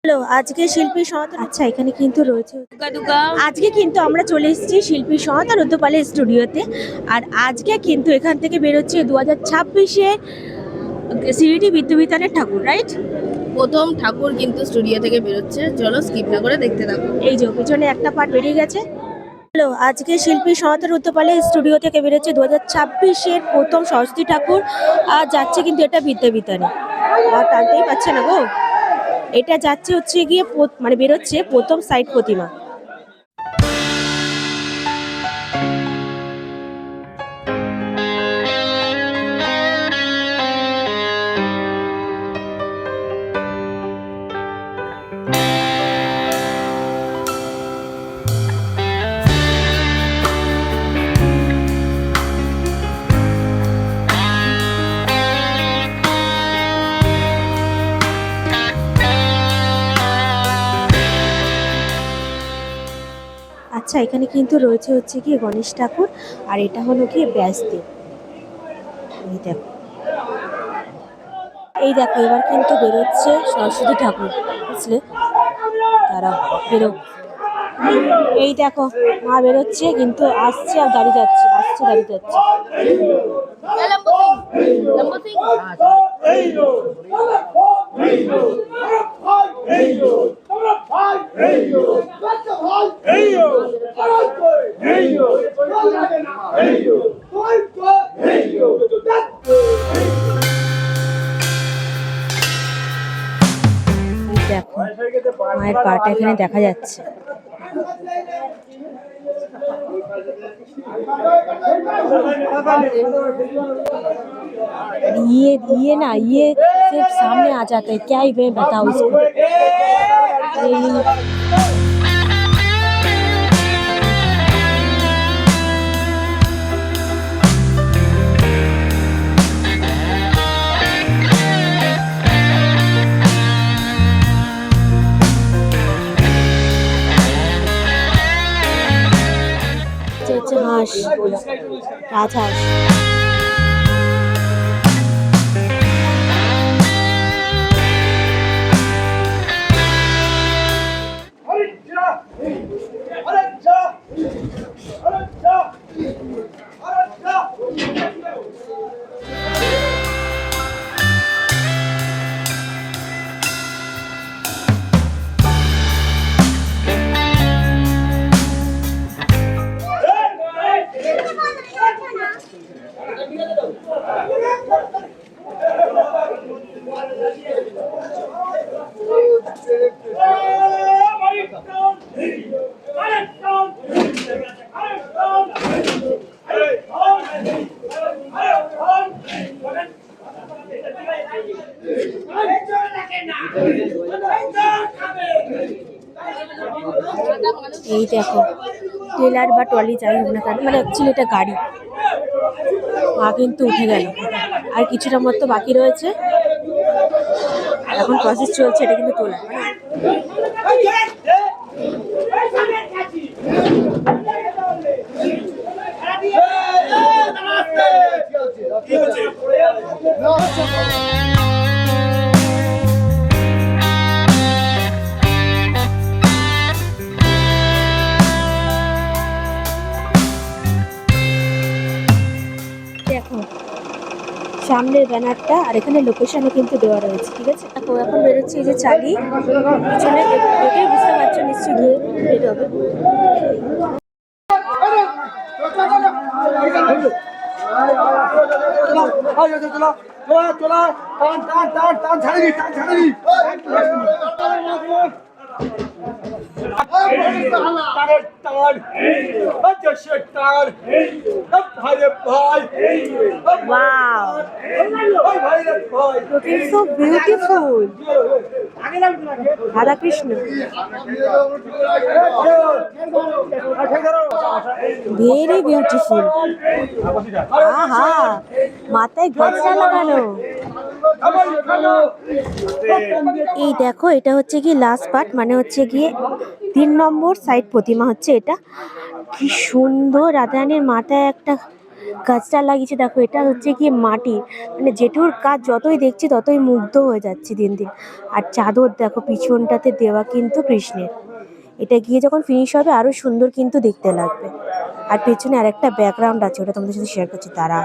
Hello, আজকে শিল্পী সহায়তা আচ্ছা এখানে কিন্তু রয়েছে আজকে কিন্তু আমরা চলে এসেছি শিল্পী সহায়তা রুদ্রপালের স্টুডিওতে। আর আজকে কিন্তু এখান থেকে বেরোচ্ছে 2026-এ সিলেটি বিদ্যাপীঠের ঠাকুর, রাইট? প্রথম ঠাকুর কিন্তু স্টুডিও থেকে বেরোচ্ছে, চলো স্কিপ না করে দেখতে থাকো। এই যে পিছনে একটা পার্ট বেরিয়ে গেছে। হ্যালো, আজকে শিল্পী সহায়তা রুদ্রপালের স্টুডিও থেকে বেরোচ্ছে 2026-এর প্রথম সরস্বতী ঠাকুর। আর যাচ্ছে কিন্তু এটা বিদ্যাপীঠে। আর টানতেই পারছে না গো। এটা যাচ্ছে হচ্ছে গিয়ে মানে বেরোচ্ছে প্রথম সাইড প্রতিমা। আচ্ছা এখানে কিন্তু রয়েছে হচ্ছে গিয়ে গণেশ ঠাকুর, আর এটা হলো গিয়ে ব্যাসদেব। এই দেখো এবার কিন্তু বেরোচ্ছে সরস্বতী ঠাকুর, বুঝলে? তারা বেরো, এই দেখো মা বেরোচ্ছে কিন্তু আসছে আর দাঁড়িয়ে যাচ্ছে, আসছে দাঁড়িয়ে যাচ্ছে। দেখো মায়ের পাটা এখানে দেখা যাচ্ছে। ये ना ये सिर्फ सामने आ जाते हैं, क्या ही मैं बताऊं इसको। হাঁস, রাজহাঁস। এই দেখো ট্রেলার বা ট্রলি যাই হোক না কেন, মানে অ্যাকচুয়ালি এটা গাড়ি। মা কিন্তু উঠে গেল, আর কিছুটা মতো বাকি রয়েছে, এখন প্রসেস চলছে, এটা কিন্তু তোলা। দেখো সামনের ব্যানারটা, আর এখানে লোকেশনও কিন্তু দেওয়া রয়েছে, ঠিক আছে? দেখো এখন বেরোচ্ছে এই যে চালি, পিছনে দেখে বুঝতে পারছো নিশ্চয়ই গিয়ে বের হবে। Wow, looking so beautiful. Radha Krishna, very beautiful. Aha, মাথায় গজরা লাগানো। এই দেখো এটা হচ্ছে কি লাস্ট পার্ট, মানে হচ্ছে গিয়ে 3 নম্বর সাইড প্রতিমা হচ্ছে এটা। কি সুন্দর, রাধারানীর মাথায় একটা কাজটা লাগিয়েছে দেখো, এটা হচ্ছে কি মাটি, মানে জেঠুর কাজ যতই দেখছি ততই মুগ্ধ হয়ে যাচ্ছে দিন দিন। আর চাদর দেখো পিছনটাতে দেওয়া কিন্তু কৃষ্ণের, এটা গিয়ে যখন ফিনিশ হবে আরো সুন্দর কিন্তু দেখতে লাগবে। আর পেছনে আরেকটা ব্যাকগ্রাউন্ড আছে, ওটা তোমাদের সাথে শেয়ার করছি, তারা